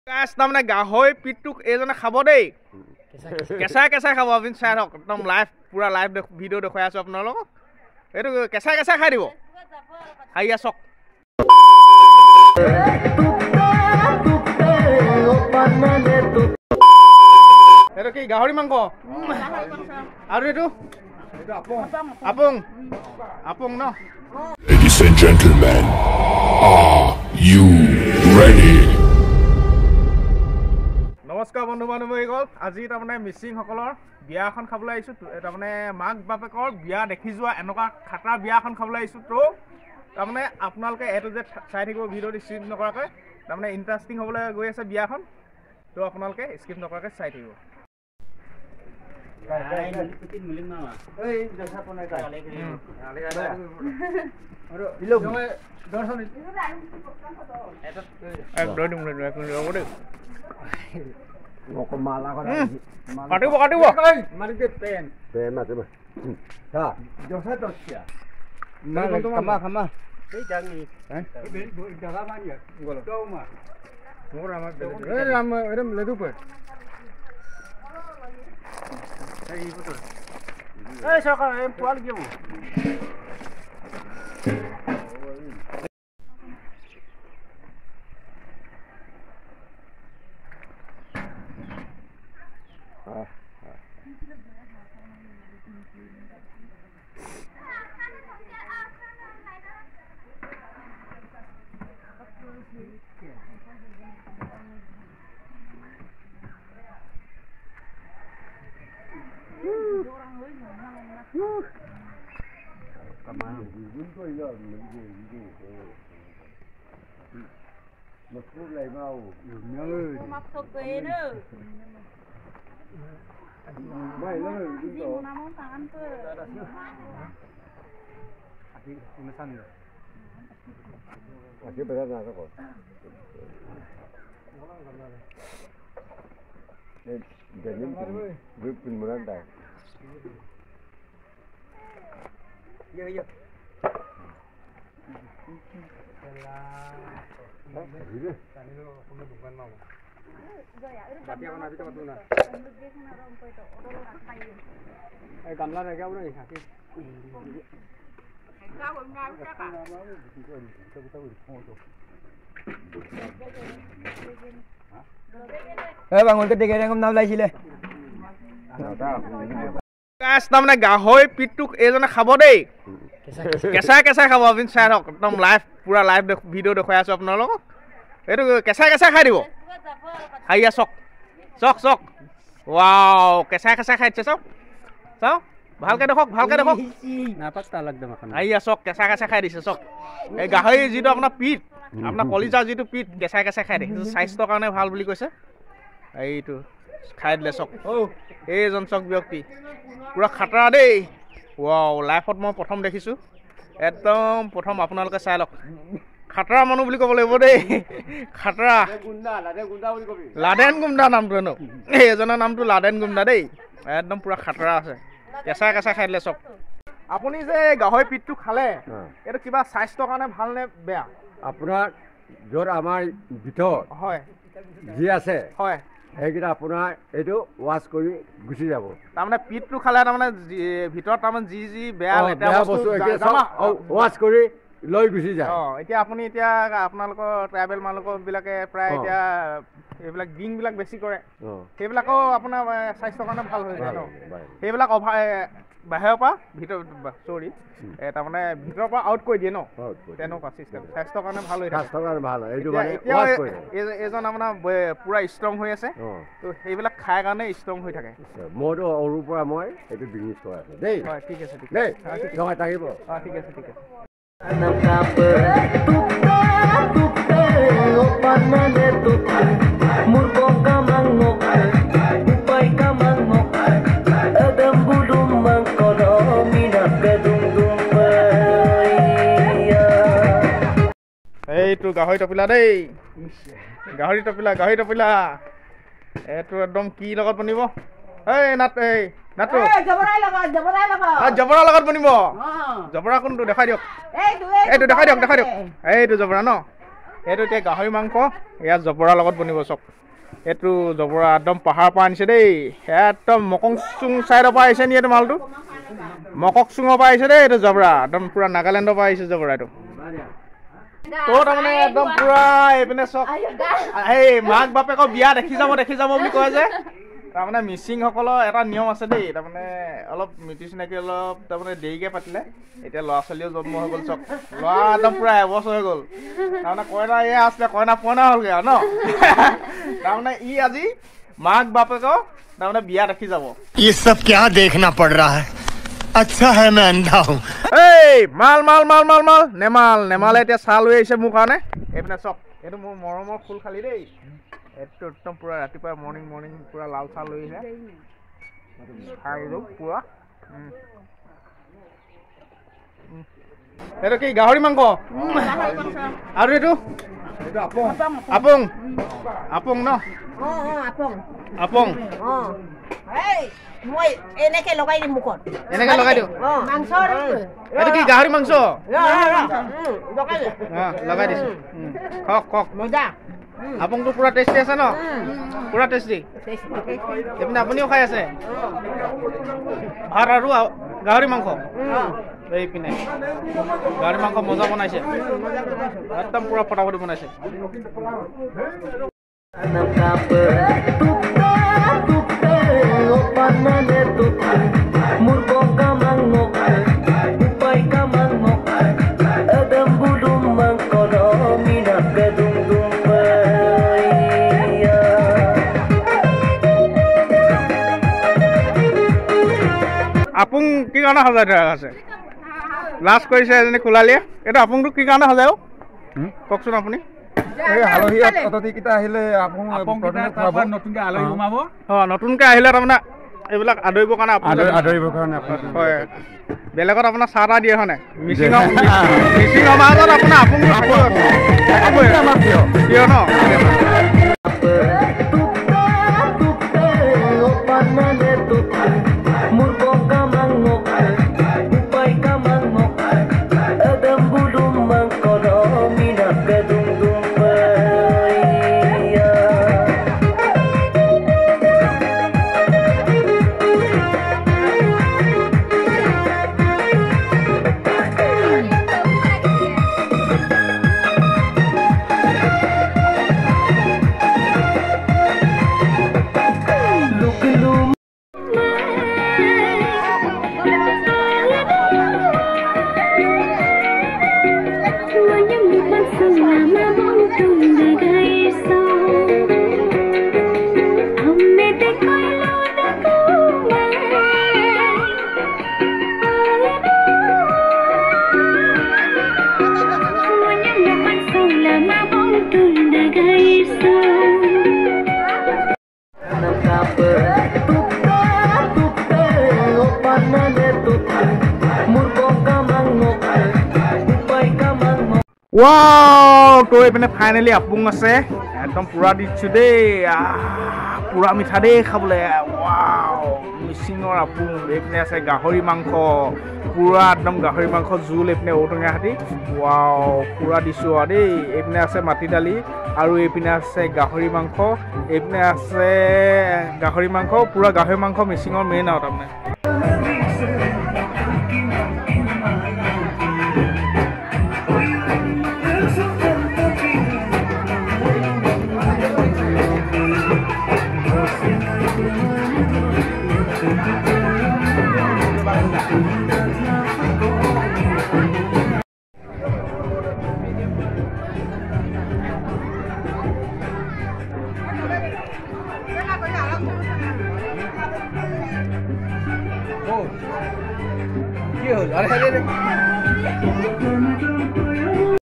তাৰমানে গাহৰি পিঠটোক এইজনে খাব দেই কেঁচাই কেঁচাই খাব আপুনি চাই থাকক একদম লাইভ পুৰা লাইভ ভিডিঅ' দেখুৱাই আছো আপোনালোকক এইটো কেঁচাই কেঁচাই খাই দিব হাইয়া চক এইটো কি গাহৰি মাংস আৰু এইটো আপং আপং ন Ladies and gentlemen, are you ready? নমস্কাৰ বন্ধু বান্ধৱীসকল আজি তাৰমানে মিচিংসকলৰ বিয়া এখন খাবলৈ আহিছোঁ তাৰমানে মাক বাপেকৰ বিয়া দেখি যোৱা এনেকুৱা খাটাৰ বিয়া এখন খাবলৈ আহিছোঁ তো তাৰমানে আপোনালোকে এইটো যে চাই থাকিব ভিডিঅ'টো স্কিপ নকৰাকৈ তাৰমানে ইণ্টাৰেষ্টিং হ'বলৈ গৈ আছে বিয়াখন তো আপোনালোকে স্কিপ নকৰাকৈ চাই থাকিব কাটিব কাটিব তাৰমানে গাহৰি পিঠটোক এইজনে খাব দেই কেঁচাই কেঁচাই খাব আপুনি চাই থাকক একদম লাইভ পুৰা লাইভ ভিডিঅ' দেখুৱাই আছো আপোনালোকক এইটো কেঁচাই কেঁচাই খাই দিব হাইয়া চক চক চক ৱাও কেঁচাই কেঁচাই খাই দিছে চাওক চাওক ভালকে দেখক হাইয়া চক কেঁচাই কেঁচাই খাই দিছে চক এই গাহৰি যিটো আপোনাৰ পিঠ আপোনাৰ কলিজাৰ যিটো পিঠ কেঁচাই কেঁচাই খাই দিয়ে স্বাস্থ্যৰ কাৰণে ভাল বুলি কৈছে এইটো খাই দিলে চক এইজন চক ব্যক্তি পুৰা খাটৰা দেই ৱাও লাইফত মই প্ৰথম দেখিছোঁ একদম প্ৰথম আপোনালোকে চাই লওক খাটৰা মানুহ বুলি ক'ব লাগিব দেই খাটৰা লাডেন গুণ্ডা নামটো হেনো এইজনৰ নামটো লাডেন গুণ্ডা দেই একদম পুৰা খাটৰা আছে কেঁচাই কেঁচাই খাই দিলে চক আপুনি যে গাহৰি পিঠটো খালে এইটো কিবা স্বাস্থ্যৰ কাৰণে ভাল নে বেয়া আপোনাৰ য'ত আমাৰ ভিতৰত হয় যি আছে হয় সেইকেইটা আপোনাৰ এইটো ৱাছ কৰি গুচি যাব তাৰমানে পিঠটো খালে তাৰমানে ভিতৰত তাৰমানে যি যি বেয়া বস্তু ৱাছ কৰি লৈ গুচি যায় এতিয়া আপুনি এতিয়া আপোনালোকৰ ট্ৰাইবেল মানুহবিলাকে প্ৰায় এতিয়া এইবিলাক ডিংবিলাক বেছি কৰে সেইবিলাকো আপোনাৰ স্বাস্থ্যৰ কাৰণে ভাল হৈ যায় ন সেইবিলাক বাহিৰৰ পৰা ভিতৰত চৰি তাৰমানে ভিতৰৰ পৰা আউট কৰি দিয়ে ন তেনেকুৱা চিষ্টেম স্বাস্থ্যৰ কাৰণে ভাল হৈ থাকে এইজন আপোনাৰ পুৰা ষ্ট্ৰং হৈ আছে তো সেইবিলাক খাই কাৰণে ষ্ট্ৰং হৈ থাকে মইতো সৰুৰ পৰা মই এইটো বিজনেছ কৰি আছো দেই হয় ঠিক আছে দেই নহয় থাকিব ঠিক আছে ঠিক আছে এইটো গাহৰি টপিলা দেই গাহৰি টপিলা এইটো একদম কি লগত বনিব এই নাটো জবৰা লগত বনিব জবৰা কোনটো দেখাই দিয়ক এইটো দেখাই দিয়ক এইটো জবৰা ন এইটো এতিয়া গাহৰি মাংস ইয়াত জবৰাৰ লগত বনিব চক এইটো জবৰা একদম পাহাৰৰ পৰা আনিছে দেই সেয়া একদম মকংচুং চাইডৰ পৰা আহিছে নি এইটো মালটো মককচুঙৰ পৰা আহিছে দেই এইটো জবৰা একদম পুৰা নাগালেণ্ডৰ পৰা আহিছে জবৰা এইটো তো তাৰমানে একদম পুৰা এইপিনে চক এই মাক বাপেকৰ বিয়া দেখি যাব বুলি কয় যে তাৰমানে মিচিংসকলৰ এটা নিয়ম আছে দেই তাৰমানে অলপ মিতি চিনাকি অলপ তাৰমানে দেৰিকৈ পাতিলে এতিয়া ল'ৰা ছোৱালীও জন্ম হৈ গ'ল চক ল'ৰা একদম পুৰা এবছৰ হৈ গ'ল তাৰমানে কইনা এয়া আছিলে কইনা পুৰণা হ'লগৈ আৰু ন তাৰমানে ই আজি মাক বাপেকৰ তাৰমানে বিয়া দেখি যাব ये सब क्या देखना पड़ रहा है अच्छा है मैं अंधा हूँ এই মাল নেমালে এতিয়া চাহ লৈ আহিছে মোৰ কাৰণে এইপিনে চক এইটো মোৰ মৰমৰ ফুল খালি দেই এইটো একদম পুৰা ৰাতিপুৱা মৰ্ণিং পুৰা লাল চাহ লৈ আহিছে খাই দিওঁ পুৰা এইটো কি গাহৰি মাংস আৰু এইটো আপং ন আপং মই এনেকে লগাই দিম মুখত এনেকে লগাই দিওঁ মাংস এইটো কি গাহৰি মাংস লগাই দিছো খক মজা আপংটো পুৰা টেষ্টি আছে ন পুৰা টেষ্টি এইপিনে আপুনিও খাই আছে ভাত আৰু গাহৰি মাংস এইপিনে গাহৰি মাংস মজা বনাইছে একদম পুৰা ফটাফটি বনাইছে আপুং কি কাৰণে সজাই থোৱা আছে লাষ্ট কৰিছে এজনী খোলালীয়ে এইটো আপুংটো কি কাৰণে সজাই কওকচোন আপুনি নতুনকৈ আহিলে তাৰমানে এইবিলাক আদৰিবৰ কাৰণে হয় বেলেগত আপোনাৰ চাহ তাহ দিয়ে হয় নাই মিচিঙৰ মাজত আপোনাৰ আপুংটো কিয় ন Wow, to এইপিনে ফাইনালি আপুং আছে একদম পুৰা দিছো দেই পুৰা মিঠা দেই খাবলৈ wow মিচিঙৰ আপুং এইপিনে আছে গাহৰি মাংস পুৰা একদম গাহৰি মাংস জোল এইপিনে ঔটেঙা হাতি wow পুৰা দিছো দেই এইপিনে আছে মাটি দালি আৰু এইপিনে আছে গাহৰি মাংস এইপিনে আছে গাহৰি মাংস পুৰা গাহৰি মাংস মিচিঙৰ মেইন আৰু তাৰমানে কি হল আৰে